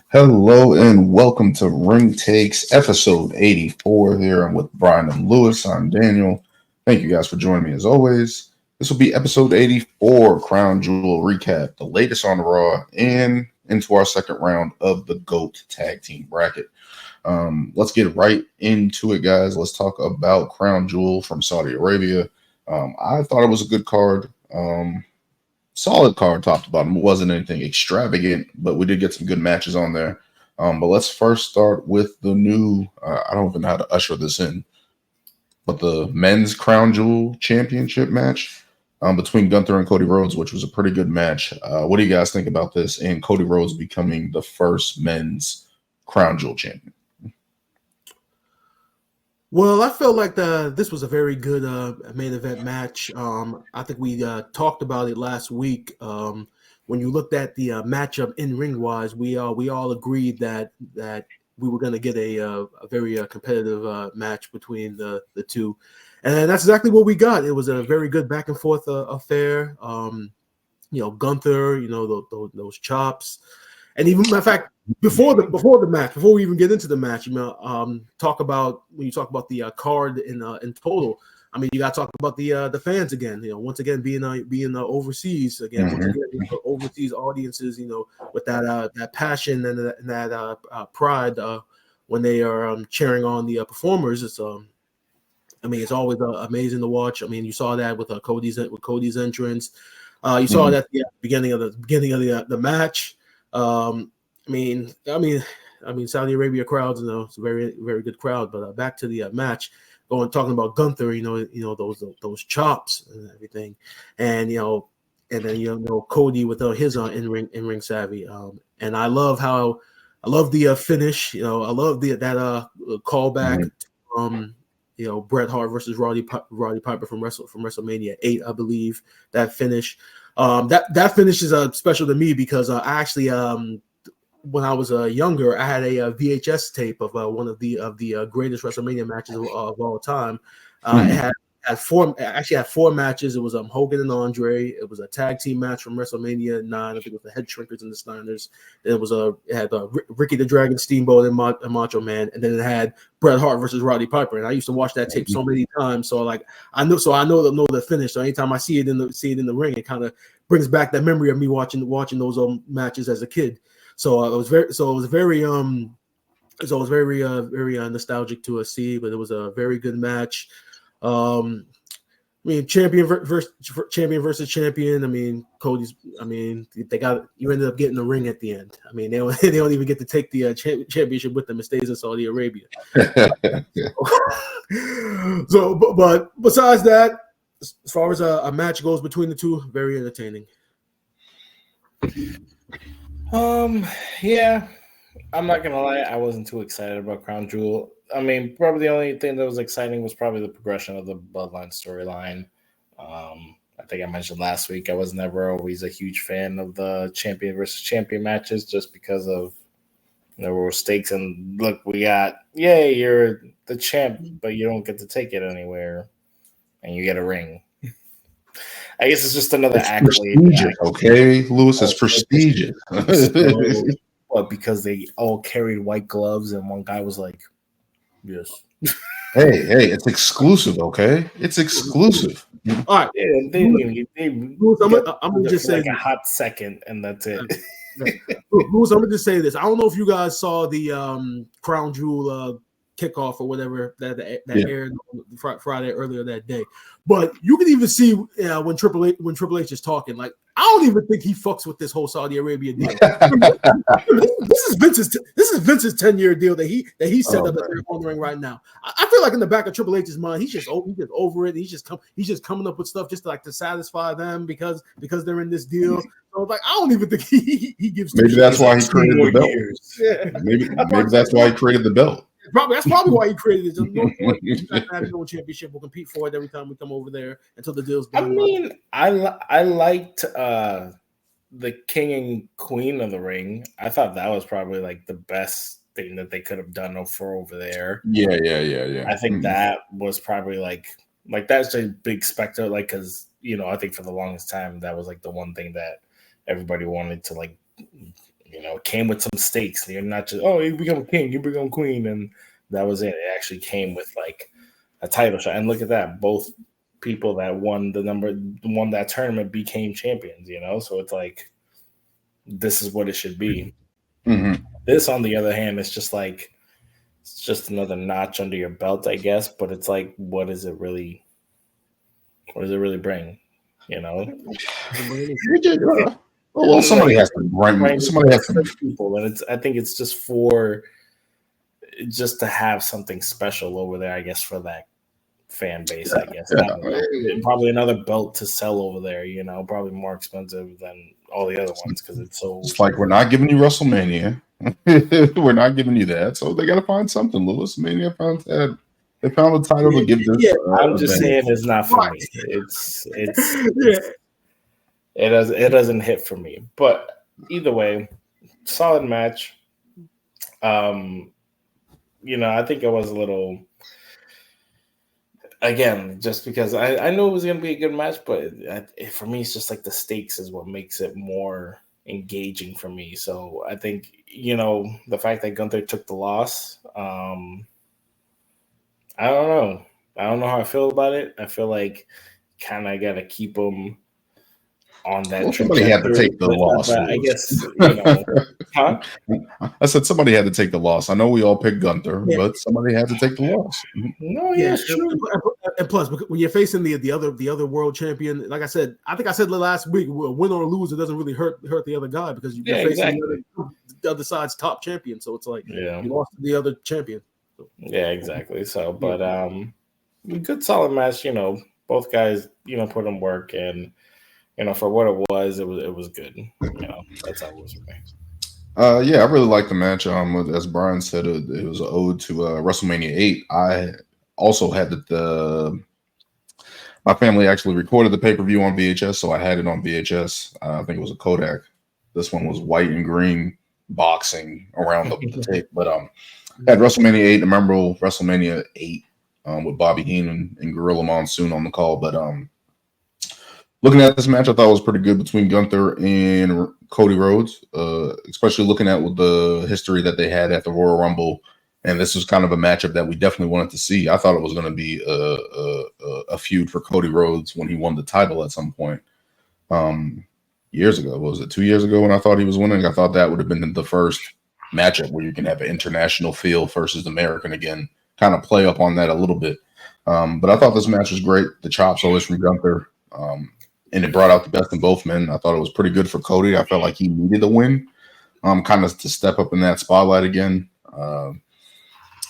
Hello and welcome to Ring Takes episode 84 here. I'm with Brian and Lewis. I'm Daniel. Thank you guys for joining me as always. This will be episode 84 Crown Jewel recap, the latest on Raw, and into our second round of the GOAT tag team bracket. Let's get right into it, guys. Let's talk about Crown Jewel from Saudi Arabia. I thought it was a good card. Solid card top to bottom. It wasn't anything extravagant, but we did get some good matches on there. But let's first start with the new, I don't even know how to usher this in, but the men's Crown Jewel Championship match between Gunther and Cody Rhodes, which was a pretty good match. What do you guys think about this and Cody Rhodes becoming the first men's Crown Jewel champion? Well, I felt like this was a very good main event match. I think we talked about it last week. When you looked at the matchup in ring wise, we all agreed that we were going to get a very competitive match between the two, and that's exactly what we got. It was a very good back and forth affair. Gunther, those chops. And even matter of fact, before the match, before we even get into the match, talk about when you talk about the card in total. I mean, you got to talk about the fans again. Once again being overseas again. Once again, overseas audiences. With that passion and that pride when they are cheering on the performers. It's it's always amazing to watch. I mean, you saw that with Cody's entrance. You saw that at the beginning of the match. Saudi Arabia crowds, it's a very, very good crowd. But back to the match, talking about Gunther, those chops and everything, and then Cody with his in ring savvy. And I love the finish. I love that callback. Bret Hart versus Roddy Piper from WrestleMania 8, I believe. That finish. That finish is special to me because I actually when I was younger, I had a VHS tape of one of the greatest WrestleMania matches of all time. It had four matches. It was Hogan and Andre. It was a tag team match from WrestleMania 9. I think it was the Head Shrinkers and the Steiners. Then it had Ricky the Dragon Steamboat and Macho Man, and then it had Bret Hart versus Roddy Piper. And I used to watch that tape so many times. So I know the finish. So anytime I see it in the ring, it kind of brings back that memory of me watching those matches as a kid. So it was very nostalgic to see, but it was a very good match. Champion versus champion. You ended up getting the ring at the end. I mean, they don't even get to take the championship with them. It stays in Saudi Arabia. But besides that, as far as a match goes between the two, very entertaining. Yeah, I'm not gonna lie, I wasn't too excited about Crown Jewel. I mean, probably the only thing that was exciting was probably the progression of the Bloodline storyline. I think I mentioned last week I was never always a huge fan of the champion versus champion matches just because of there were stakes and look, we got you're the champ, but you don't get to take it anywhere, and you get a ring. I guess it's just another accolade. Okay, Lewis is prestigious. But because they all carried white gloves and one guy was like, yes. Hey, it's exclusive, okay? It's exclusive. All right. Yeah, I'm gonna just say a hot second, and that's it. Bruce, I'm gonna just say this. I don't know if you guys saw the Crown Jewel kickoff or whatever that aired Friday earlier that day, but you can even see when Triple H is talking, like I don't even think he fucks with this whole Saudi Arabia deal. This is Vince's 10-year deal that he set up that they're honoring right now. I feel like in the back of Triple H's mind, he's just over it. He's just coming up with stuff just to satisfy them because they're in this deal. So I don't even think he gives. Maybe that's why he created the belt. Yeah. Maybe that's why he created the belt. That's probably why he created it. No championship will compete for it every time we come over there until the deal's done. I mean, I liked the King and Queen of the Ring. I thought that was probably like the best thing that they could have done for over there. Yeah. I think that was probably like that's a big specter. Like, because I think for the longest time that was like the one thing that everybody wanted to it came with some stakes. You're not just, oh, you become king, you become queen, and that was it. It actually came with like a title shot. And look at that, both people that won that tournament became champions. So it's like this is what it should be. Mm-hmm. This, on the other hand, is just like it's just another notch under your belt, I guess. But it's like, what does it really bring? Well, somebody has to bring. Somebody has to people, and I think it's just just to have something special over there, I guess, for that fan base. I guess probably another belt to sell over there. Probably more expensive than all the other ones because it's so. It's like we're not giving you WrestleMania. We're not giving you that, so they got to find something. Lewis Mania found that. They found a title to give this. I'm just saying it's not for me. It doesn't hit for me. But either way, solid match. I think it was a little. Again, just because I knew it was going to be a good match, but for me, it's just like the stakes is what makes it more engaging for me. So I think, the fact that Gunther took the loss, I don't know. I don't know how I feel about it. I feel like kind of got to keep him on that. Well, somebody had to take the loss. I guess, huh? I said somebody had to take the loss. I know we all picked Gunther, but somebody had to take the loss. No, yeah, sure. And plus, when you're facing the other world champion, like I said, I think I said last week, win or lose, it doesn't really hurt the other guy because you're facing the other side's top champion. So it's like you lost to the other champion. So. Yeah, exactly. So, but good solid match. Both guys, put in work and. For what it was good. That's how it was for me. I really liked the match. As Brian said, it was an ode to WrestleMania 8. I also had my family actually recorded the pay-per-view on VHS, so I had it on VHS. I think it was a Kodak. This one was white and green boxing around the tape. But had WrestleMania 8, the memorable WrestleMania 8 with Bobby Heenan and Gorilla Monsoon on the call. But looking at this match, I thought it was pretty good between Gunther and Cody Rhodes, especially looking at the history that they had at the Royal Rumble. And this was kind of a matchup that we definitely wanted to see. I thought it was going to be a feud for Cody Rhodes when he won the title at some point years ago. What was it, 2 years ago when I thought he was winning? I thought that would have been the first matchup where you can have an international feel versus American again, kind of play up on that a little bit. But I thought this match was great. The chops always from Gunther. And it brought out the best in both men. I thought it was pretty good for Cody. I felt like he needed a win, kind of to step up in that spotlight again.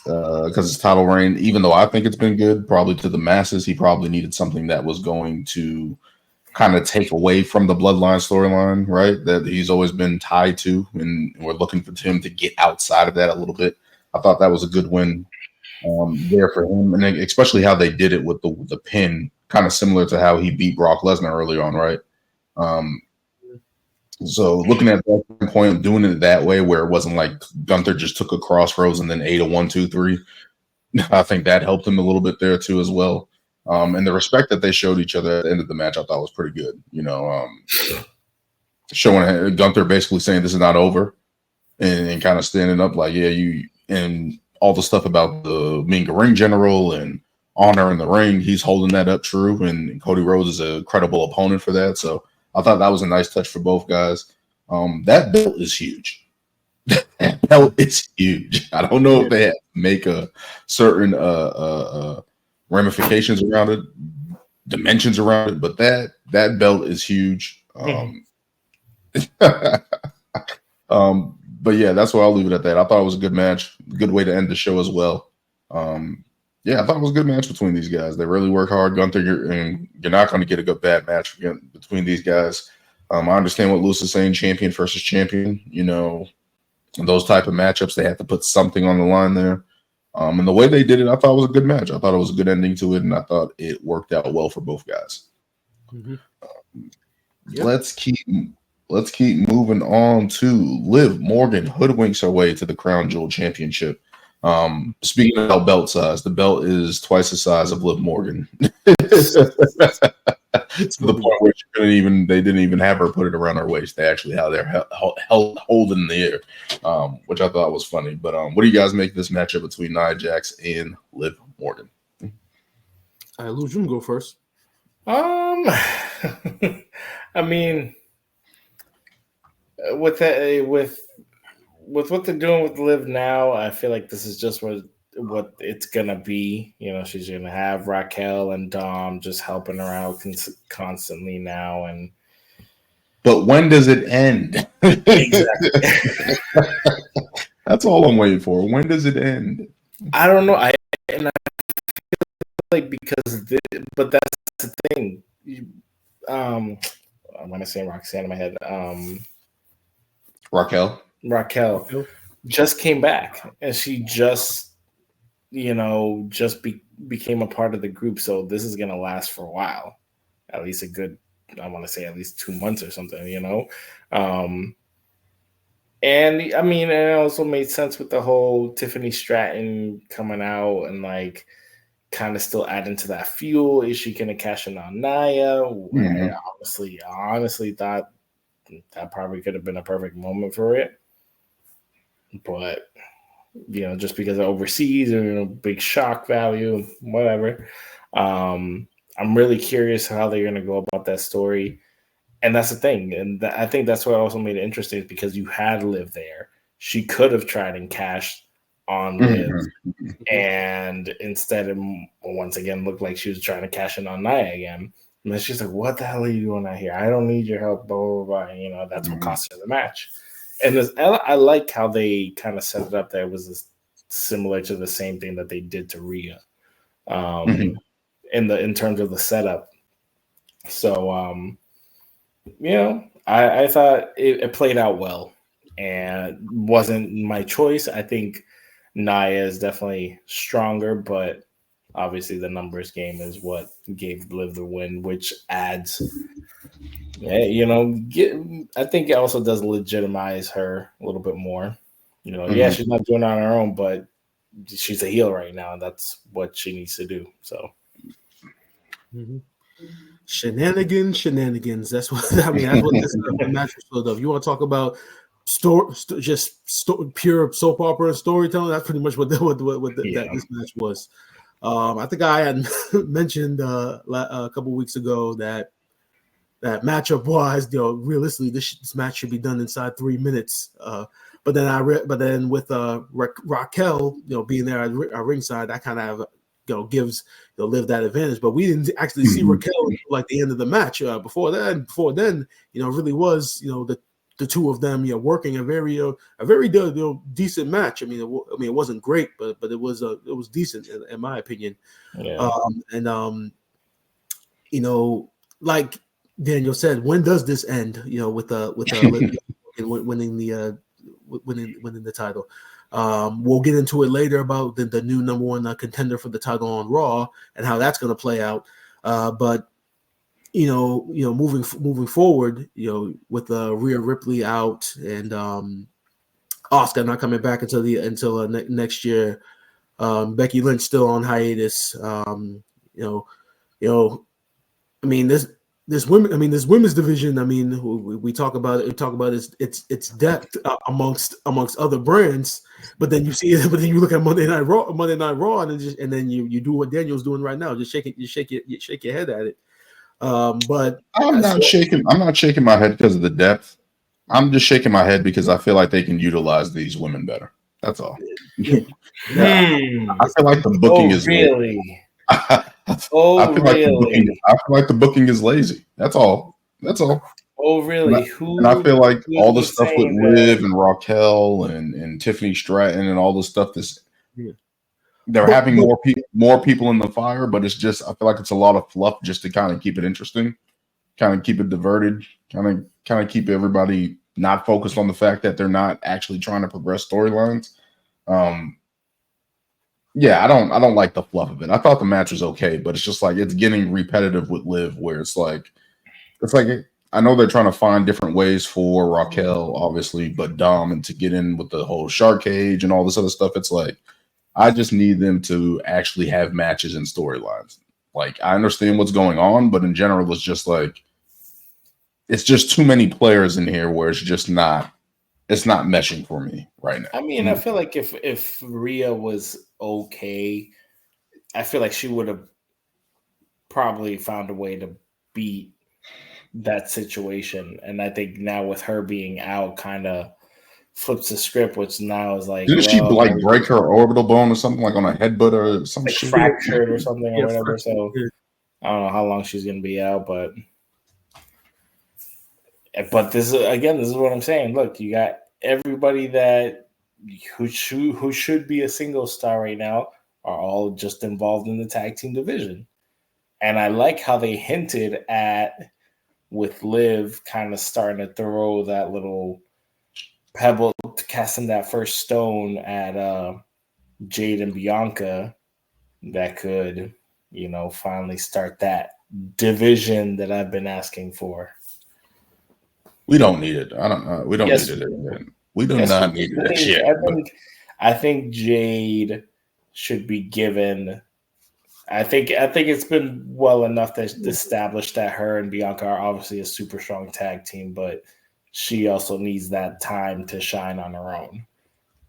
Because his title reign, even though I think it's been good, probably to the masses, he probably needed something that was going to kind of take away from the Bloodline storyline, right? That he's always been tied to, and we're looking for him to get outside of that a little bit. I thought that was a good win there for him, and especially how they did it with the pin. Kind of similar to how he beat Brock Lesnar earlier on, right? So looking at that point, doing it that way, where it wasn't like Gunther just took a crossroads and then ate a 1, 2, 3. I think that helped him a little bit there too as well. And the respect that they showed each other at the end of the match, I thought was pretty good. Showing Gunther basically saying this is not over, and kind of standing up like, yeah, you, and all the stuff about the being a ring general and honor in the ring, he's holding that up true, and Cody Rhodes is a credible opponent for that. So I thought that was a nice touch for both guys. That belt is huge. That belt is huge. I don't know if they have to make a certain ramifications around it, dimensions around it, but that belt is huge. But yeah, that's why I'll leave it at that. I thought it was a good match, good way to end the show as well. Yeah, I thought it was a good match between these guys. They really work hard. Gunther, you're not going to get a good bad match between these guys. I understand what Lewis is saying, champion versus champion. Those type of matchups, they have to put something on the line there. And the way they did it, I thought was a good match. I thought it was a good ending to it, and I thought it worked out well for both guys. Mm-hmm. Yep. Let's keep moving on to Liv Morgan hoodwinks her way to the Crown Jewel Championship. Speaking about belt size, the belt is twice the size of Liv Morgan. the point where they didn't even have her put it around her waist. They actually had her hold it in the air, which I thought was funny. But what do you guys make this matchup between Nia Jax and Liv Morgan? Lou, you can go first. I mean, with what they're doing with Liv now, I feel like this is just what it's gonna be. You know, she's gonna have Raquel and Dom just helping her out constantly now. And but when does it end? Exactly. That's all I'm waiting for. When does it end? I don't know. I feel like but that's the thing. I'm gonna say Roxanne in my head. Raquel just came back, and she just became a part of the group. So this is gonna last for a while, at least a good. I want to say at least 2 months or something. And I mean, it also made sense with the whole Tiffany Stratton coming out and like kind of still adding to that fuel. Is she gonna cash in on Nia? Mm-hmm. I honestly thought that probably could have been a perfect moment for it. But, just because of overseas or big shock value, whatever. I'm really curious how they're going to go about that story. And that's the thing. And I think that's what also made it interesting, is because you had Liv there. She could have tried and cashed on Liv. Mm-hmm. And instead, it once again looked like she was trying to cash in on Nia again. And then she's like, what the hell are you doing out here? I don't need your help, blah, blah, blah. That's what cost her the match. And I like how they kind of set it up that it was similar to the same thing that they did to Rhea in terms of the setup. So, I thought it played out well and wasn't my choice. I think Nia is definitely stronger, but obviously the numbers game is what gave Liv the win, which adds, I think it also does legitimize her a little bit more. Yeah, she's not doing it on her own, but she's a heel right now, and that's what she needs to do. So, shenanigans. That's what I mean. That's what this match was filled of. You want to talk about pure soap opera storytelling? That's pretty much what that this match was. I think I had mentioned a couple weeks ago that matchup wise, realistically, this match should be done inside 3 minutes. But then with Raquel, being there at ringside, that kind of gives Liv that advantage. But we didn't actually see Raquel until like the end of the match. Before then, really was the two of them working a very decent match. I mean, it wasn't great, but it was decent in my opinion. Yeah. Like Daniel said, when does this end? With winning the title. We'll get into it later about the new number one contender for the title on Raw and how that's going to play out. But moving forward, with Rhea Ripley out and Asuka not coming back until next year, Becky Lynch still on hiatus. This women's division. I mean, we talk about it. We talk about its depth amongst other brands. But then you see it. But then you look at Monday Night Raw, and then you do what Daniel's doing right now. Just shake your head at it. But I'm not shaking my head because of the depth. I'm just shaking my head because I feel like they can utilize these women better. That's all. I feel like the booking is really. I feel like the booking is lazy. That's all. Oh, really? And I feel like all the stuff with Liv and Raquel and Tiffany Stratton and all the stuff they're having more people in the fire, but it's just I feel like it's a lot of fluff just to kind of keep it interesting, kind of keep it diverted, kind of keep everybody not focused on the fact that they're not actually trying to progress storylines. Yeah, I don't like the fluff of it. I thought the match was okay, but it's just like it's getting repetitive with Liv, where it's like I know they're trying to find different ways for Raquel, obviously, but Dom and to get in with the whole shark cage and all this other stuff. It's like I just need them to actually have matches and storylines. Like, I understand what's going on, but in general, it's just like it's just too many players in here where it's not meshing for me right now. I mean, I feel like if Rhea was okay, I feel like she would have probably found a way to beat that situation. And I think now with her being out, kind of flips the script, which now is like, didn't she like break her orbital bone or something, like on a headbutt or some like shit? fractured or something or whatever. fractured. So I don't know how long she's gonna be out, but this is what I'm saying. Look, you got everybody who should be a single star right now are all just involved in the tag team division. And I like how they hinted at with Liv kind of starting to throw that little pebble, casting that first stone at Jade and Bianca that could, finally start that division that I've been asking for. We don't need it. I don't know. We don't need it. We do not need that shit. I think Jade should be given. I think it's been well enough that established that her and Bianca are obviously a super strong tag team, but she also needs that time to shine on her own.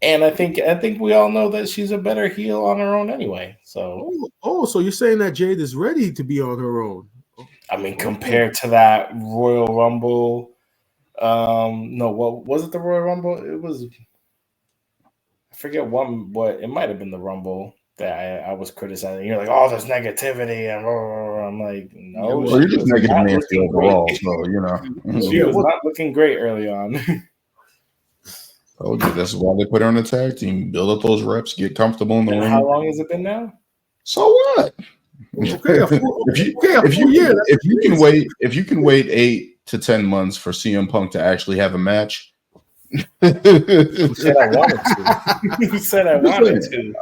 And I think we all know that she's a better heel on her own anyway. So so you're saying that Jade is ready to be on her own? I mean, compared to that Royal Rumble, no, what was it? The Royal Rumble? It was. I forget what it might have been the Rumble that I was criticizing. You're like, oh, there's negativity, and I'm like, no, well, you're just negative Nancy overall. So she was not looking great early on. Oh, that's why they put her on the tag team. Build up those reps, get comfortable in the ring. How long has it been now? So what? Okay, if you can wait 8 to 10 months for CM Punk to actually have a match. You said I wanted to. You said I wanted to.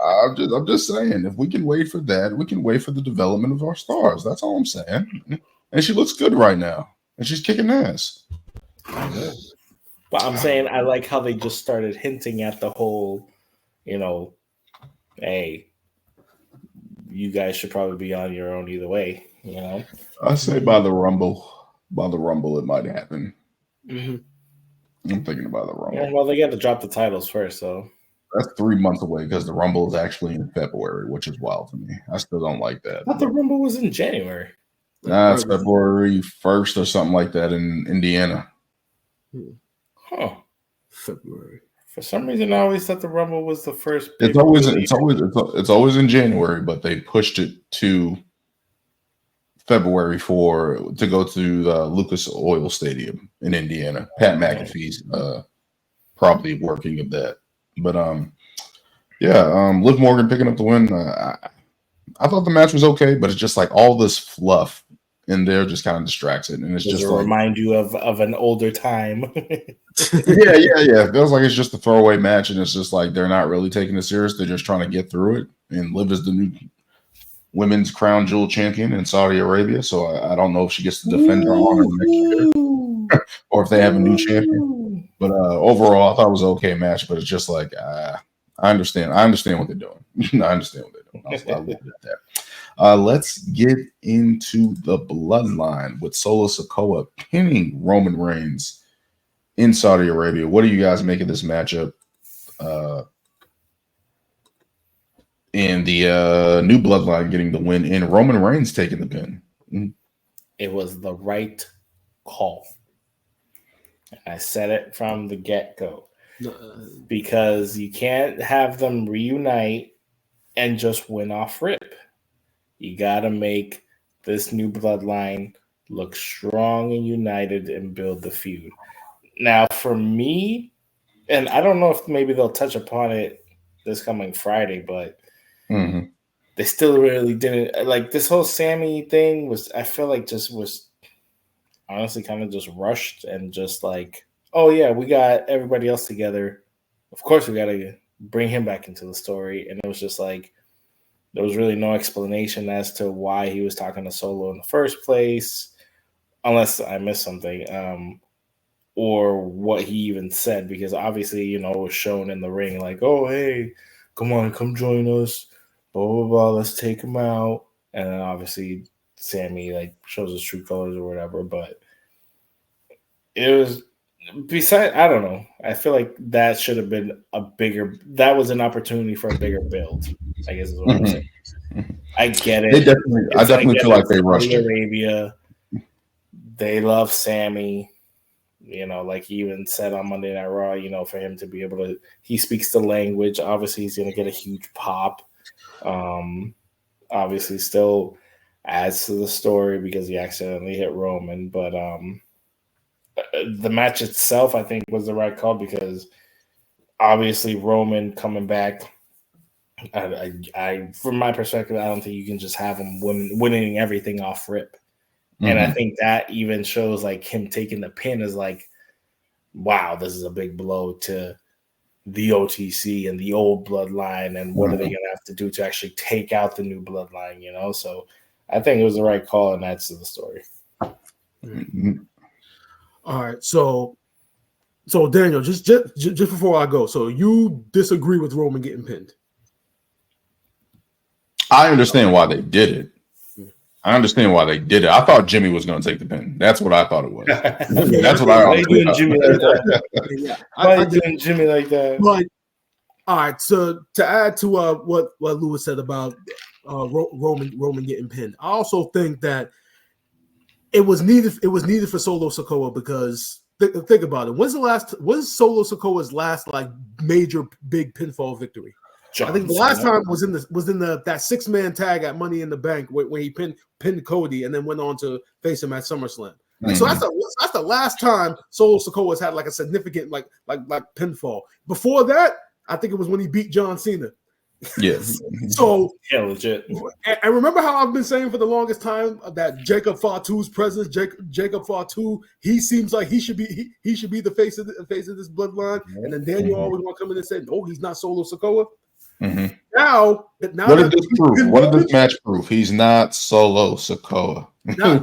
I'm just saying, if we can wait for that, we can wait for the development of our stars. That's all I'm saying. And she looks good right now, and she's kicking ass. But I'm saying I like how they just started hinting at the whole, hey, you guys should probably be on your own either way. I say by the Rumble, it might happen. Mm-hmm. I'm thinking about the Rumble. Yeah, well, they got to drop the titles first, so that's 3 months away because the Rumble is actually in February, which is wild to me. I still don't like that. I thought the Rumble was in January. Nah, it's February 1st or something like that in Indiana. Huh. February. For some reason, I always thought the Rumble was the first. It's always in January, but they pushed it to February to go to the Lucas Oil Stadium in Indiana. Pat McAfee's probably working at that, but Liv Morgan picking up the win. I thought the match was okay, but it's just like all this fluff in there just kind of distracts it, and it's just like remind you of an older time. yeah. It feels like it's just a throwaway match, and it's just like they're not really taking it serious. They're just trying to get through it. And Liv is the new women's crown jewel champion in Saudi Arabia, so I don't know if she gets to defend her honor next year or if they have a new champion. But overall, I thought it was an okay match. But it's just like I understand what they're doing. I understand what they're doing. I'll leave it at that. Let's get into the bloodline with Solo Sikoa pinning Roman Reigns in Saudi Arabia. What do you guys make of this matchup? And the new bloodline getting the win and Roman Reigns taking the pin. Mm-hmm. It was the right call. I said it from the get-go. Because you can't have them reunite and just win off rip. You got to make this new bloodline look strong and united and build the feud. Now, for me, and I don't know if maybe they'll touch upon it this coming Friday, but they still really didn't. Like, this whole Sammy thing I feel like just was honestly kind of just rushed and just like, oh, yeah, we got everybody else together. Of course, we got to bring him back into the story. And it was just like, there was really no explanation as to why he was talking to Solo in the first place, unless I missed something, or what he even said, because obviously, it was shown in the ring like, oh, hey, come on, come join us, blah, blah, blah, let's take him out. and then obviously Sammy like shows his true colors or whatever. But it was I don't know. I feel like that should have been that was an opportunity for a bigger build, I guess is what I'm saying. I get it. I definitely feel like they rushed it. Arabia, they love Sammy. Like he even said on Monday Night Raw, for him to be able to, he speaks the language. Obviously, he's going to get a huge pop. Obviously, still adds to the story because he accidentally hit Roman. But the match itself, I think, was the right call because obviously Roman coming back. I from my perspective, I don't think you can just have him winning everything off rip. And I think that even shows like him taking the pin is like, wow, this is a big blow to the OTC and the old bloodline. And what are they going to have to do to actually take out the new bloodline, So I think it was the right call and that's the story. All right. So Daniel, just before I go, so you disagree with Roman getting pinned? I understand why they did it. I thought Jimmy was going to take the pin. That's what I thought it was. That's what I doing Jimmy like that. Why doing Jimmy like that? But all right, so to add to what Lewis said about Roman getting pinned, I also think that it was needed for Solo Sikoa because think about it. When's Solo Sikoa's last like major big pinfall victory? I think the last time was in that 6-man tag at Money in the Bank where he pinned Cody and then went on to face him at SummerSlam. So that's the last time Solo Sikoa's had like a significant like pinfall. Before that, I think it was when he beat John Cena. Yes. So yeah, legit. And remember how I've been saying for the longest time that Jacob Fatu's presence, Jacob Fatu, he seems like he should be the face of this bloodline. And then Daniel always want to come in and say, no, he's not Solo Sikoa. Now what did this prove? What did this match prove? He's not Solo Sikoa. Now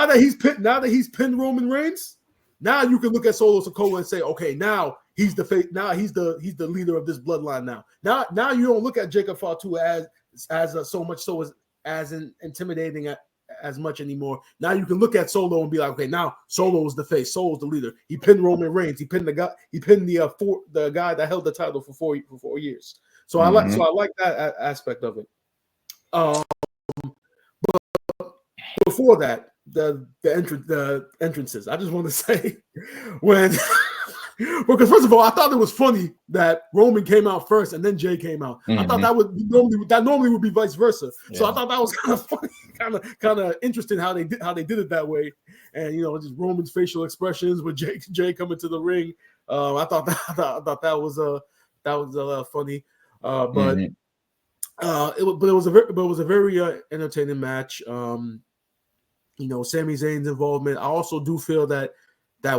that he's pinned Roman Reigns, now you can look at Solo Sikoa and say, okay, now he's the face. Now he's the leader of this bloodline. Now you don't look at Jacob Fatu as so much so as intimidating as much anymore. Now you can look at Solo and be like, okay, now Solo is the face. Solo's the leader. He pinned Roman Reigns. He pinned the guy. He pinned the guy that held the title for 4 years. So I like that aspect of it. But before that, the entrances. I just want to say because first of all, I thought it was funny that Roman came out first and then Jay came out. I thought that normally would be vice versa. Yeah. So I thought that was kind of funny, kind of interesting how they did it that way. And just Roman's facial expressions with Jay coming to the ring. I thought that was funny. But it was a very entertaining match. Sami Zayn's involvement. I also do feel that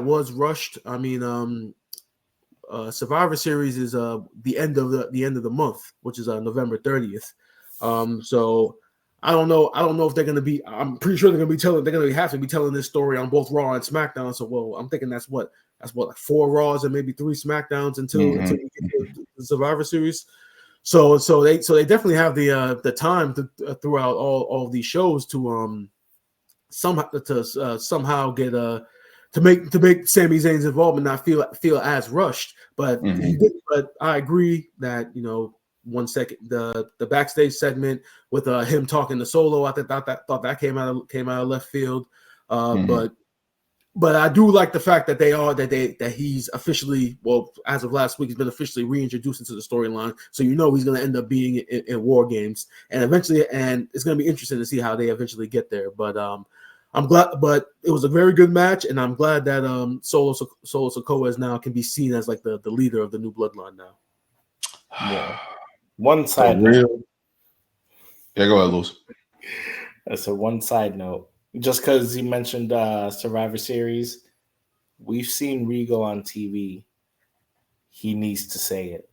was rushed. I mean, Survivor Series is the end of the month, which is November 30th. So I don't know if they're going to be. I'm pretty sure they're going to have to be telling this story on both Raw and SmackDown. So I'm thinking that's what like 4 Raws and maybe 3 SmackDowns until we get to the Survivor Series. So they definitely have the time throughout all of these shows to somehow get to make Sami Zayn's involvement not feel as rushed. But but I agree that 1 second the backstage segment with him talking to Solo, I thought that came out of left field. But I do like the fact that that he's officially, well, as of last week, he's been officially reintroduced into the storyline. So he's going to end up being in War Games, and eventually, and it's going to be interesting to see how they eventually get there. But I'm glad, but it was a very good match, and I'm glad that Solo Sikoa is now can be seen as like the leader of the new bloodline now. Yeah. One side note. Yeah, go ahead, Luz. So one side note. Just because he mentioned Survivor Series, we've seen Regal on TV. He needs to say it.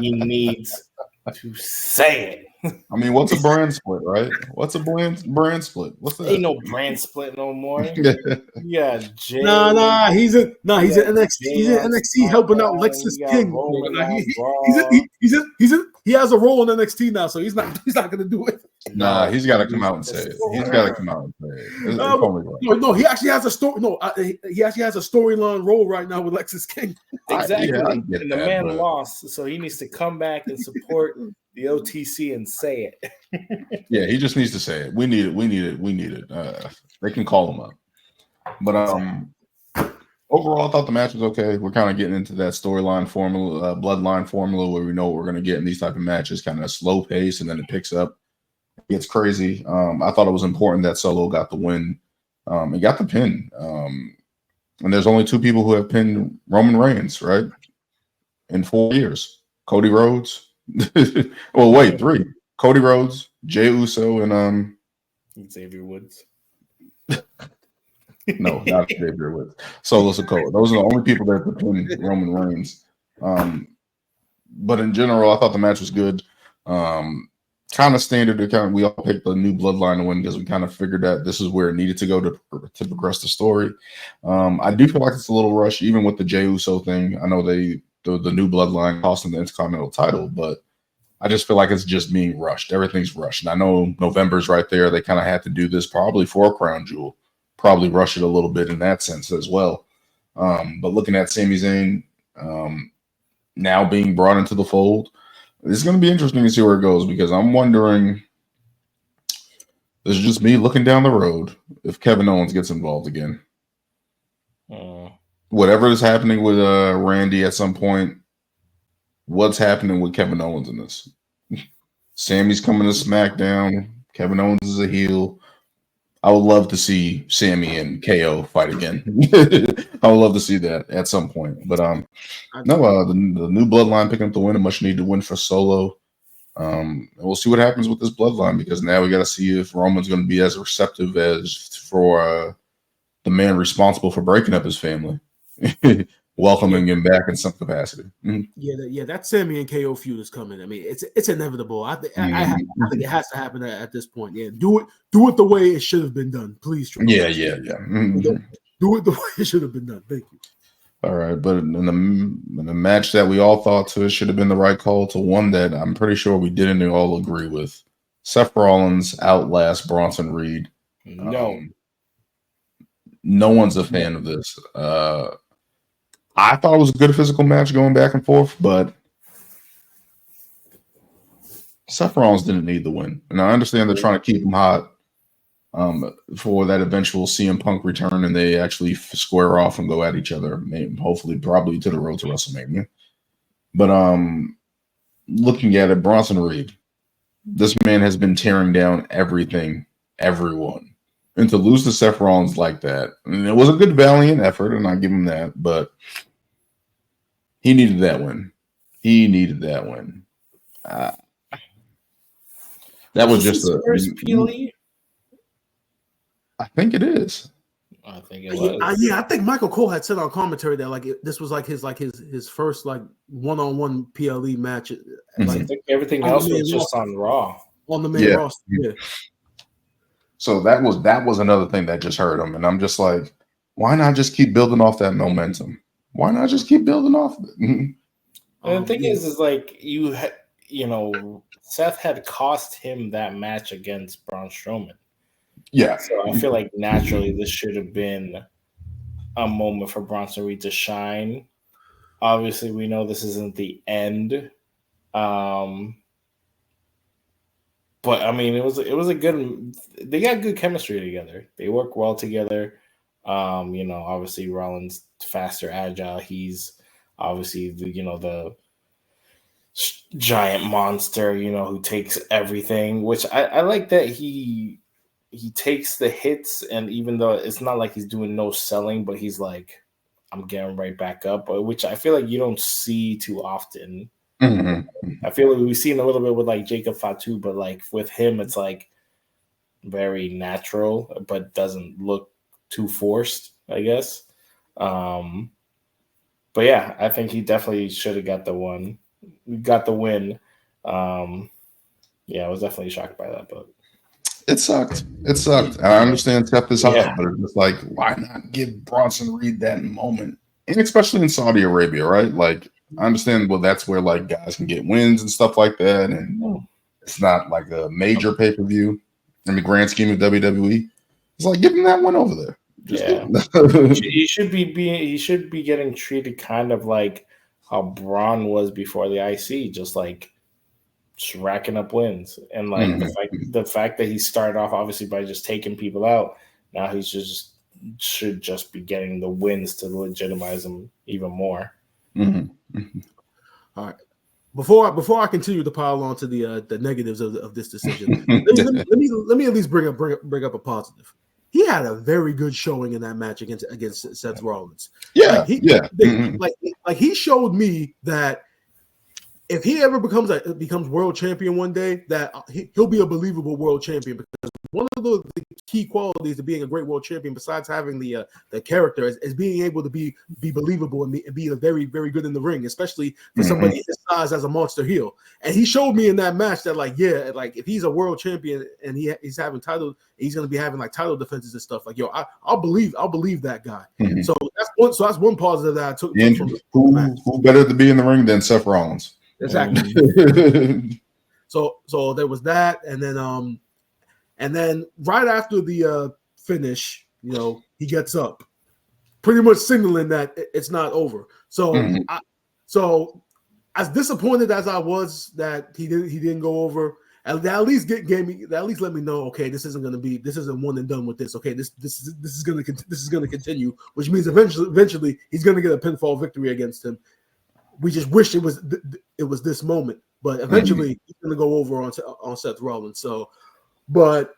He needs to say it. I mean, what's a brand split, right? What's a brand split? What's that? Ain't no brand split no more. Yeah, Jay. Nah. He's in NXT. He's in NXT helping out Lexis King. he has a role in NXT now, so he's not going to do it. Nah, he's got to come out and say it. He's got to come out and say it. It's only right. No, he actually has a story. No, he actually has a storyline role right now with Lexis King. Exactly, I and the that, man but... lost, so he needs to come back and support the OTC and say it. Yeah, he just needs to say it. We need it. They can call him up. But overall, I thought the match was okay. We're kind of getting into that storyline formula, bloodline formula, where we know what we're going to get in these type of matches, kind of slow pace, and then it picks up. It gets crazy. I thought it was important that Solo got the win. He got the pin. And there's only 2 people who have pinned Roman Reigns, right? In 4 years. Cody Rhodes. Well, wait, 3. Cody Rhodes, Jey Uso, and Xavier Woods. No, not Xavier Woods. Solo Sikoa. Those are the only people that have pinned Roman Reigns. But in general, I thought the match was good. Kind of standard. We all picked the new bloodline to win because we kind of figured that this is where it needed to go to progress the story. I do feel like it's a little rushed, even with the Jey Uso thing. I know the new bloodline cost them the Intercontinental title, but I just feel like it's just being rushed. Everything's rushed. And I know November's right there. They kind of had to do this probably for a crown jewel. Probably rush it a little bit in that sense as well. But looking at Sami Zayn now being brought into the fold, it's going to be interesting to see where it goes, because I'm wondering, this is just me looking down the road, if Kevin Owens gets involved again. Whatever is happening with Randy at some point, what's happening with Kevin Owens in this? Sammy's coming to SmackDown. Kevin Owens is a heel. I would love to see Sammy and KO fight again. I would love to see that at some point. But the new bloodline picking up the win, a much needed win for Solo. We'll see what happens with this bloodline, because now we got to see if Roman's going to be as receptive as for the man responsible for breaking up his family, welcoming him back in some capacity. Yeah, that Sammy and KO feud is coming. I mean, it's inevitable. I think it has to happen at this point. Yeah, do it the way it should have been done, please. Yeah. Mm-hmm. Do it the way it should have been done. Thank you. All right, but in the match that we all thought to should have been the right call, to one that I'm pretty sure we didn't all agree with, Seth Rollins outlast Bronson Reed. No one's a fan of this. I thought it was a good physical match going back and forth, but Seth Rollins didn't need the win. And I understand they're trying to keep him hot for that eventual CM Punk return, and they actually square off and go at each other, hopefully, probably to the road to WrestleMania. But looking at it, Bronson Reed, this man has been tearing down everything, everyone. And to lose to Seth Rollins like that, and it was a good, valiant effort, and I give him that, but he needed that win. That was just a first PLE. I think it is. I think it was. I think Michael Cole had said on commentary that this was his first one-on-one PLE match. I think everything else was just on Raw. On the main roster. Yeah. So that was another thing that just hurt him, and I'm just like, why not just keep building off that momentum? Why not just keep building off it? And the thing is Seth had cost him that match against Braun Strowman. Yeah. So I feel like naturally this should have been a moment for Bronson Reed to shine. Obviously, we know this isn't the end. But I mean, it was a good. They got good chemistry together. They work well together. Obviously Rollins faster, agile. He's obviously the giant monster. Who takes everything. Which I like that he takes the hits, and even though it's not like he's doing no selling, but he's like, I'm getting right back up. Which I feel like you don't see too often. Mm-hmm. I feel like we've seen a little bit with Jacob Fatu, but with him, it's very natural, but doesn't look too forced, I guess. But yeah, I think he definitely should have got the win. Yeah, I was definitely shocked by that, but it sucked. I understand Seth is hot, but it's just why not give Bronson Reed that moment? And especially in Saudi Arabia, right? I understand. Well, that's where like guys can get wins and stuff like that, and it's not like a major pay per view in the grand scheme of WWE. It's like give him that one over there. He should be getting treated kind of like how Braun was before the IC, just racking up wins, and the fact that he started off obviously by just taking people out. Now he's should just be getting the wins to legitimize him even more. All right. Before I continue to pile on to the negatives of this decision, let me at least bring up a positive. He had a very good showing in that match against Seth Rollins. He showed me that if he ever becomes world champion one day, that he'll be a believable world champion, because one of the key qualities to being a great world champion, besides having the character, is being able to be believable and be very, very good in the ring, especially for somebody his size as a monster heel. And he showed me in that match that if he's a world champion and he's having title, he's going to be having title defenses and stuff. I'll believe that guy. So that's one positive that I took. Who better to be in the ring than Seth Rollins? Exactly. So there was that, and then right after the finish, he gets up, pretty much signaling that it's not over. So so as disappointed as I was that he didn't go over, at least let me know, okay, this isn't one and done with this. Okay, this is gonna continue, which means eventually he's gonna get a pinfall victory against him. We just wish it was this moment, but eventually he's going to go over on Seth Rollins. So, but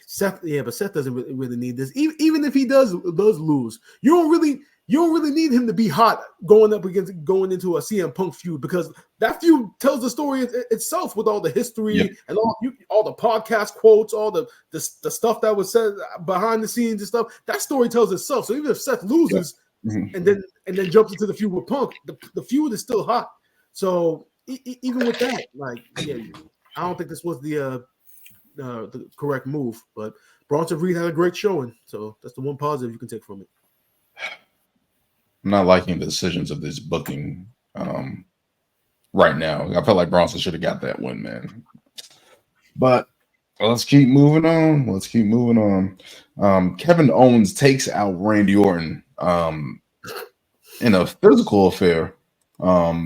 Seth doesn't really need this. Even if he does lose, you don't really need him to be hot going into a CM Punk feud, because that feud tells the story itself with all the history and all the podcast quotes, all the stuff that was said behind the scenes and stuff. That story tells itself. So even if Seth loses. And then jumps into the feud with Punk, the feud is still hot. So even with that, I don't think this was the correct move. But Bronson Reed had a great showing, so that's the one positive you can take from it. I'm not liking the decisions of this booking right now. I felt like Bronson should have got that win, man. But let's keep moving on. Kevin Owens takes out Randy Orton in a physical affair. What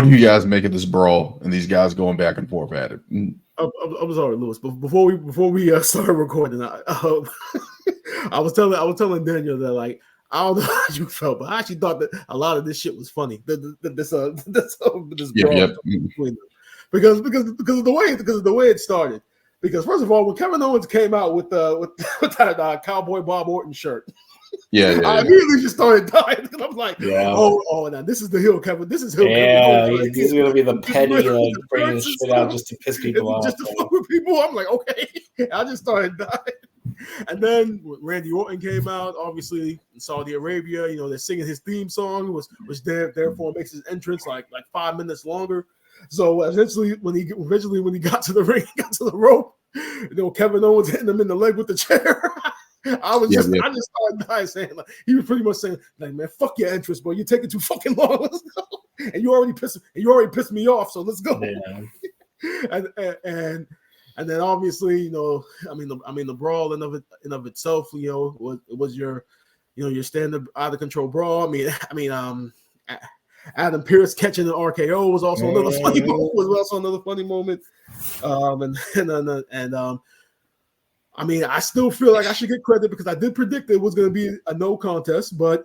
do you guys make of this brawl and these guys going back and forth at it? I'm sorry, Lewis, but before we started recording, I was telling Daniel that I don't know how you felt, but I actually thought that a lot of this shit was funny. This brawl between them. Because of the way it started. Because first of all, when Kevin Owens came out with that Cowboy Bob Orton shirt, I immediately just started dying, because I was like, oh, now this is the heel Kevin. This is heel Kevin. He's gonna be the petty, bringing shit out just to piss people off, just to fuck with people. I'm like, okay. I just started dying. And then when Randy Orton came out, obviously in Saudi Arabia, they're singing his theme song, which therefore makes his entrance like 5 minutes longer. So eventually, when he got to the ring, got to the rope, Kevin Owens hitting him in the leg with the chair. I just started dying, saying he was pretty much saying man, fuck your entrance, bro. You're taking too fucking long. Let's go. And you already pissed me off. So let's go. Yeah. and then obviously, the brawl in of itself, it was your standard out of control brawl. Adam Pearce catching an RKO was also another funny moment. I still feel like I should get credit, because I did predict it was going to be a no contest, but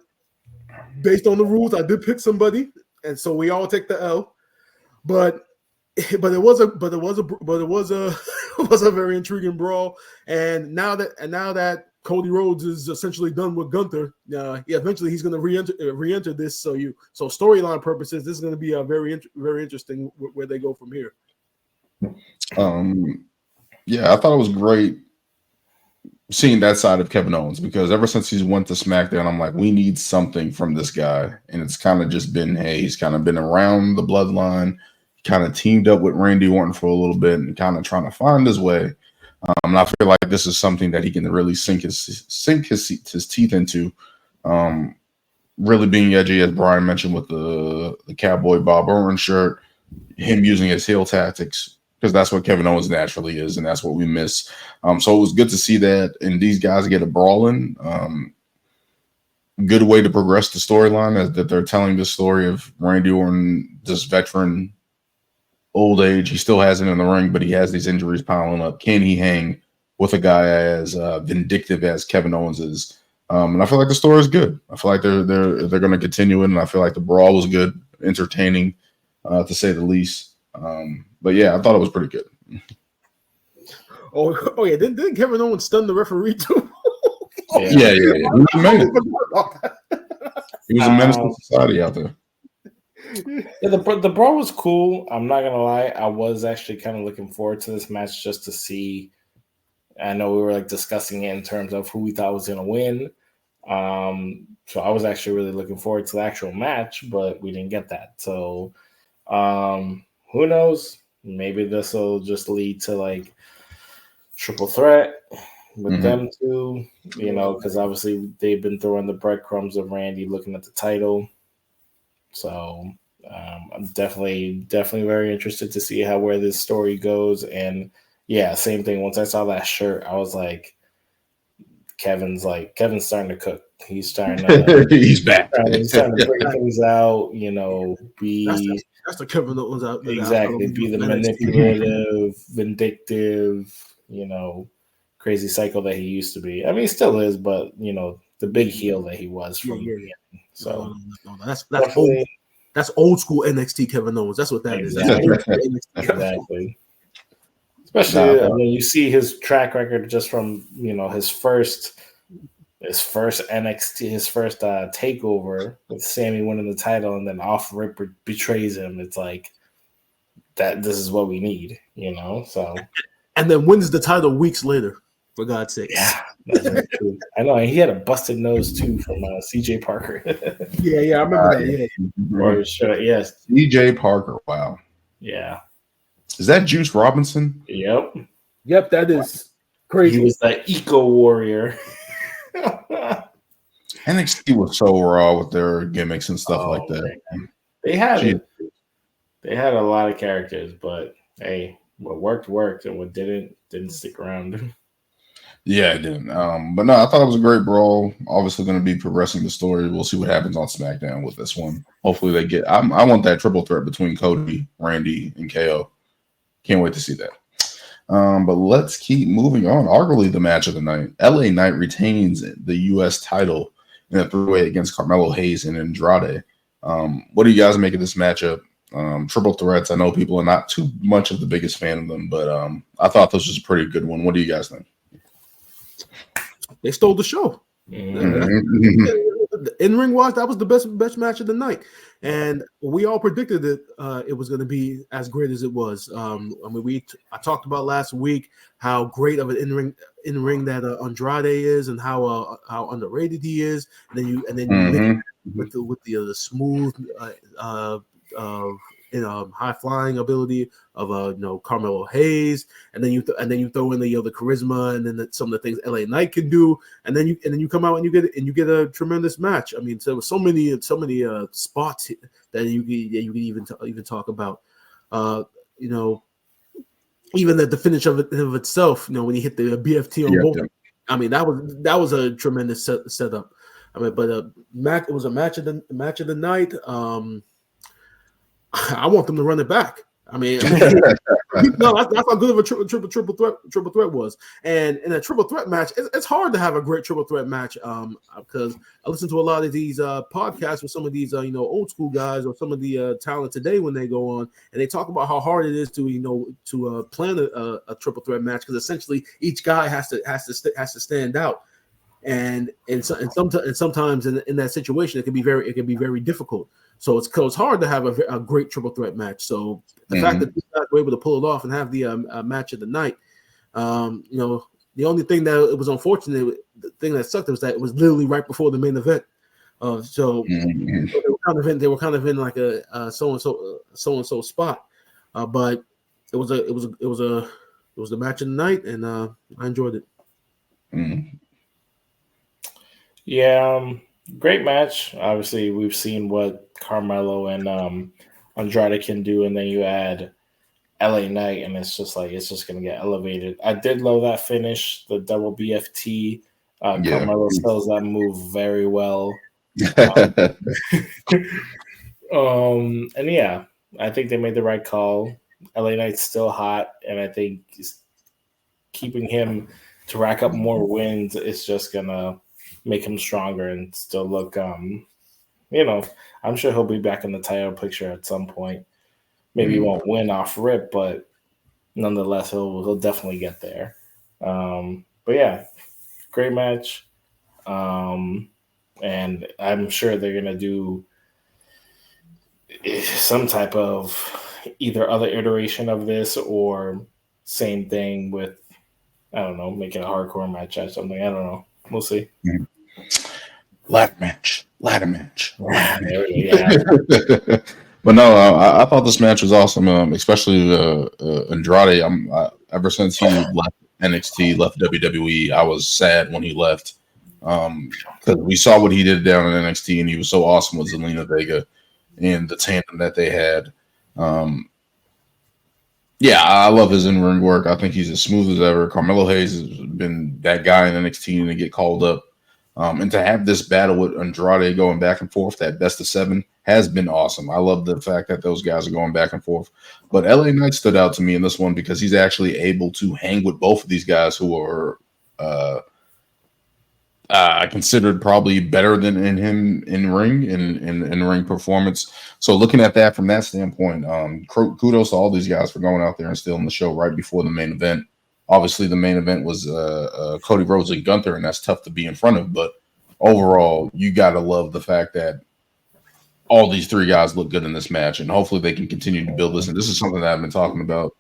based on the rules, I did pick somebody, and so we all take the L. But it was a very intriguing brawl, and now that Cody Rhodes is essentially done with Gunther, eventually he's going to re-enter this. So storyline purposes, this is going to be a very interesting where they go from here. I thought it was great seeing that side of Kevin Owens, because ever since he's went to SmackDown, I'm like, we need something from this guy, and it's kind of just been, he's kind of been around the bloodline, kind of teamed up with Randy Orton for a little bit, and kind of trying to find his way. And I feel like this is something that he can really sink his teeth into. really being edgy, as Brian mentioned with the Cowboy Bob Orton shirt, him using his heel tactics, because that's what Kevin Owens naturally is, and that's what we miss. So it was good to see that, and these guys get a brawling. Good way to progress the storyline, that they're telling the story of Randy Orton, this veteran, old age. He still has it in the ring, but he has these injuries piling up. Can he hang with a guy as vindictive as Kevin Owens is? And I feel like the story is good. I feel like they're going to continue it, and I feel like the brawl was good, entertaining, to say the least. But yeah, I thought it was pretty good. Oh yeah, didn't Kevin Owens stun the referee too? Yeah. He was a menace. He was a menace to society out there. Yeah, the brawl was cool. I'm not gonna lie. I was actually kind of looking forward to this match just to see. I know we were like discussing it in terms of who we thought was gonna win. So I was actually really looking forward to the actual match, but we didn't get that. So who knows? Maybe this will just lead to like triple threat with them two, because obviously they've been throwing the breadcrumbs of Randy looking at the title. So I'm definitely very interested to see where this story goes. And yeah, same thing. Once I saw that shirt, I was like, Kevin's starting to cook. He's starting to he's back. He's starting to bring things out. That's the Kevin Owens out there. Exactly. Be the manipulative, vindictive, crazy psycho that he used to be. I mean, he still is, but the big heel that he was from the beginning. So that's old school NXT Kevin Owens. That's what that is. Exactly. Especially when you see his track record just from his first NXT, his first takeover with Sammy winning the title, and then off rip betrays him. It's like that. This is what we need, So and then wins the title weeks later. For God's sake. Yeah, that's very true. I know. And he had a busted nose too from CJ Parker. yeah, I remember that. Yeah. Yes. CJ Parker. Wow. Yeah. Is that Juice Robinson? Yep, that is crazy. He was the eco warrior. NXT was so raw with their gimmicks and stuff like that. Man. They had a lot of characters, but hey, what worked, and what didn't stick around. Yeah, it didn't. But no, I thought it was a great brawl. Obviously, going to be progressing the story. We'll see what happens on SmackDown with this one. Hopefully, they get. I want that triple threat between Cody, Randy, and KO. Can't wait to see that. But let's keep moving on. Arguably the match of the night. LA Knight retains the U.S. title in a three-way against Carmelo Hayes and Andrade. What do you guys make of this matchup? Triple threats. I know people are not too much of the biggest fan of them, but I thought this was a pretty good one. What do you guys think? They stole the show. In ring wise, that was the best match of the night, and we all predicted that it was going to be as great as it was. I talked about last week how great of an in ring that Andrade is, and how underrated he is, and then you mix it with the smooth high flying ability of Carmelo Hayes, and then you throw in the charisma, and then some of the things LA Knight can do, and then you come out and you get a tremendous match. I mean, so there was so many spots that you could even talk about. Even at the finish of itself, when he hit the BFT on both. I mean, that was a tremendous setup. I mean, but it was a match of the night. I want them to run it back. I mean no, that's how good of a triple threat was. And in a triple threat match, it's hard to have a great triple threat match because I listen to a lot of these podcasts with some of these old school guys or some of the talent today when they go on and they talk about how hard it is to plan a triple threat match, because essentially each guy has to stand out. And sometimes in that situation it can be very difficult. So it's hard to have a great triple threat match. So the fact that these guys were able to pull it off and have the match of the night, the only thing that it was unfortunate, the thing that sucked was that it was literally right before the main event. So they were kind of in like a so and so spot, but it was the match of the night, and I enjoyed it. Yeah, Great match. Obviously, we've seen what Carmelo and Andrade can do, and then you add LA Knight, and it's just going to get elevated. I did love that finish, the double BFT. Carmelo sells that move very well. And yeah, I think they made the right call. LA Knight's still hot, and I think keeping him to rack up more wins is just gonna make him stronger and still look. I'm sure he'll be back in the title picture at some point. Maybe he won't win off rip, but nonetheless, he'll definitely get there. But yeah, great match. And I'm sure they're gonna do some type of either other iteration of this or same thing with, I don't know, making a hardcore match or something. I don't know. We'll see. Ladder match. Yeah. But no, I thought this match was awesome, especially Andrade. Ever since he left NXT, left WWE, I was sad when he left because we saw what he did down in NXT, and he was so awesome with Zelina Vega and the tandem that they had. Yeah, I love his in-ring work. I think he's as smooth as ever. Carmelo Hayes has been that guy in NXT to get called up. And to have this battle with Andrade going back and forth, that best of 7, has been awesome. I love the fact that those guys are going back and forth. But LA Knight stood out to me in this one because he's actually able to hang with both of these guys who are considered probably better than him in ring performance. So looking at that from that standpoint, kudos to all these guys for going out there and stealing the show right before the main event. Obviously, the main event was Cody Rhodes and Gunther, and that's tough to be in front of. But overall, you got to love the fact that all these 3 guys look good in this match, and hopefully they can continue to build this. And this is something that I've been talking about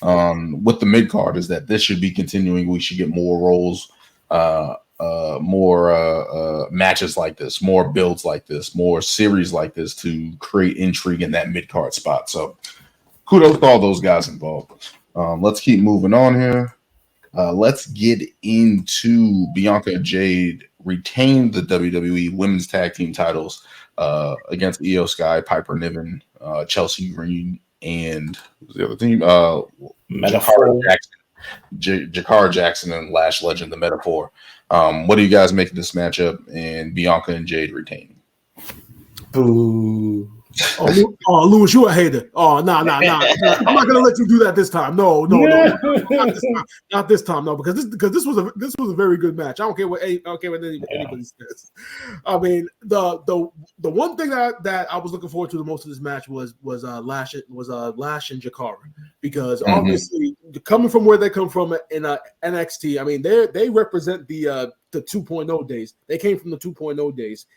with the mid card, is that this should be continuing. We should get more roles, more matches like this, more builds like this, more series like this to create intrigue in that mid card spot. So kudos to all those guys involved. Let's keep moving on here. Let's get into Bianca and Jade retained the WWE Women's Tag Team titles against Io Sky, Piper Niven, Chelsea Green, and who's the other team? Jakara Jackson and Lash Legend, the Metaphor. What do you guys make of this matchup and Bianca and Jade retaining? Boo. Oh, Lewis, you a hater. Oh, nah. I'm not gonna let you do that this time. No, not this time. No, because this was a very good match. I don't care what anybody says. I mean, the one thing that I was looking forward to the most of this match was Lash and Jakara, because obviously coming from where they come from in NXT, I mean they represent the 2.0 days. They came from the 2.0 days.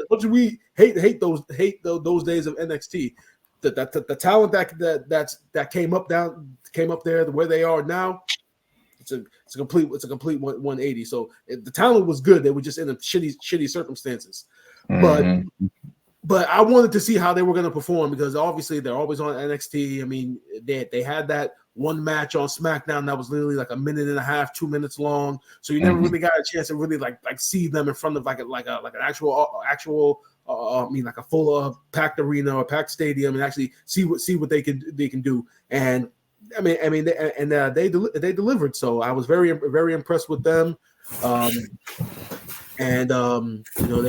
What do we hate those days of NXT? The talent that came up there where they are now. It's a complete 180. So the talent was good. They were just in shitty circumstances. But I wanted to see how they were going to perform, because obviously they're always on NXT. I mean, they had that one match on SmackDown that was literally like a minute and a half, 2 minutes long. So you never really got a chance to really like see them in front of like an actual like a full packed arena or packed stadium, and actually see what they can do. And they delivered. So I was very impressed with them. They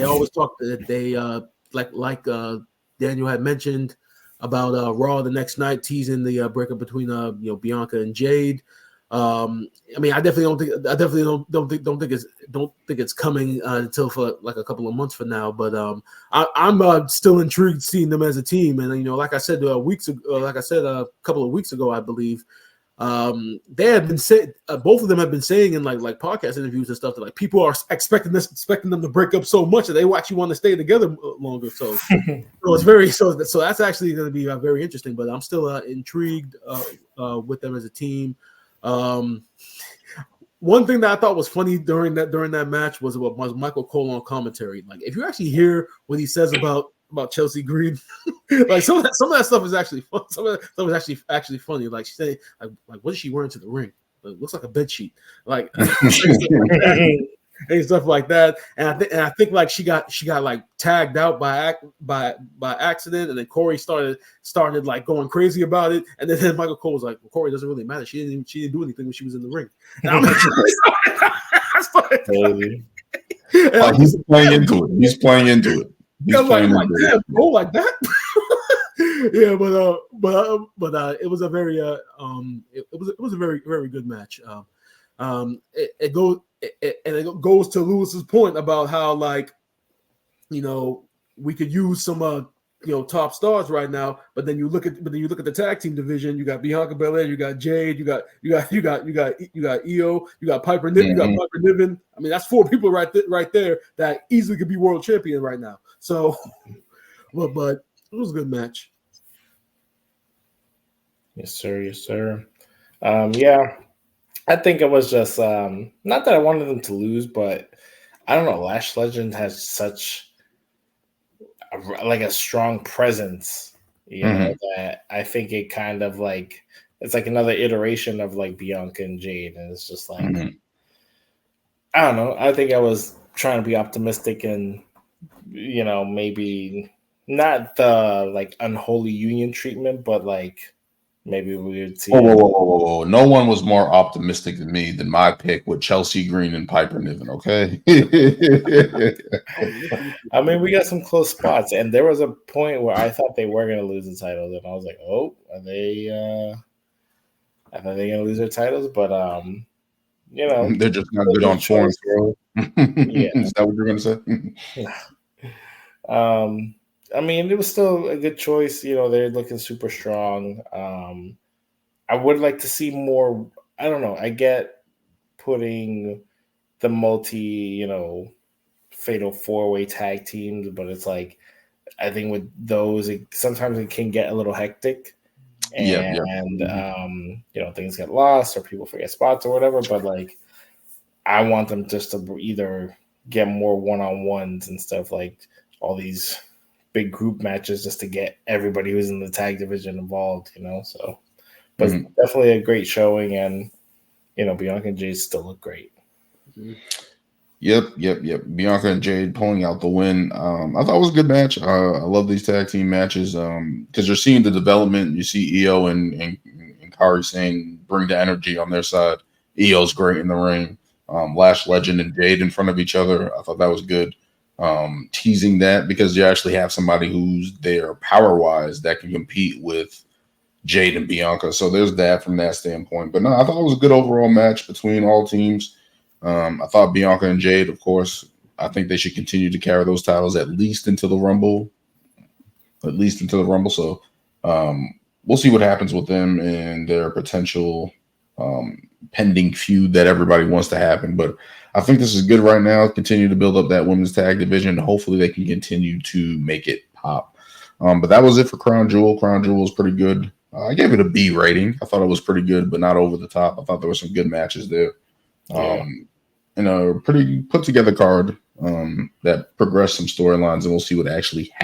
always talk that they like Daniel had mentioned about Raw the next night, teasing the breakup between Bianca and Jade. I definitely don't think it's coming until for like a couple of months from now. But I'm still intrigued seeing them as a team. And like I said a couple of weeks ago, I believe. They had been saying, both of them have been saying in like podcast interviews and stuff that like people are expecting them to break up so much that they actually want to stay together longer. So, so that's actually going to be very interesting. But I'm still intrigued with them as a team. One thing that I thought was funny during that match was Michael Cole on commentary. Like, if you actually hear what he says about Chelsea Green, like some of that stuff is actually fun. Some of that stuff is actually funny. Like, she said, like what is she wearing to the ring? It looks like a bed sheet. Like, and stuff like that. And I think like she got like tagged out by accident, and then Corey started like going crazy about it. And then Michael Cole was like, well, Corey doesn't really matter. She didn't do anything when she was in the ring. And I'm like, he's playing into it. He's playing into it. I'm like, damn, go like that. Yeah, but it was a very it was a very very good match. It goes to Lewis's point about how, like, you know, we could use some top stars right now, but then you look at the tag team division. You got Bianca Belair, you got Jade, you got Io, you got Piper Niven, you got Piper Niven. I mean, that's 4 people right there that easily could be world champion right now. So, but it was a good match. Yes, sir. Yes, sir. Yeah, I think it was just not that I wanted them to lose, but I don't know. Lash Legend has such a strong presence, you know, that I think it kind of like it's like another iteration of like Bianca and Jade, and it's just like I don't know. I think I was trying to be optimistic and, you know, maybe not the like unholy union treatment, but like maybe we would see. Whoa. No one was more optimistic than me than my pick with Chelsea Green and Piper Niven, okay? I mean, we got some close spots, and there was a point where I thought they were going to lose the titles, and I was like, oh, are they going to lose their titles? But, you know. They're just not good on foreign throw. Yeah. Is that what you're going to say? I mean, it was still a good choice. You know, they're looking super strong. I would like to see more. I don't know. I get putting the fatal 4-way tag teams, but it's like, I think with those, sometimes it can get a little hectic. And, you know, things get lost or people forget spots or whatever. But like, I want them just to either get more one-on-ones and stuff, like all these big group matches, just to get everybody who's in the tag division involved, you know. So, but definitely a great showing, and you know, Bianca and Jade still look great. Yep. Bianca and Jade pulling out the win. I thought it was a good match. I love these tag team matches because you're seeing the development. You see Io and Kairi Sane bring the energy on their side. Io's great in the ring. Lash Legend and Jade in front of each other. I thought that was good. Teasing that because you actually have somebody who's there power-wise that can compete with Jade and Bianca. So there's that from that standpoint. But no, I thought it was a good overall match between all teams. I thought Bianca and Jade, of course, I think they should continue to carry those titles at least into the Rumble. So we'll see what happens with them and their potential pending feud that everybody wants to happen. But I think this is good right now. Continue to build up that women's tag division. Hopefully they can continue to make it pop. But that was it for Crown Jewel. Crown Jewel was pretty good. I gave it a B rating. I thought it was pretty good, but not over the top. I thought there were some good matches there. And a pretty put together card that progressed some storylines, and we'll see what actually happens.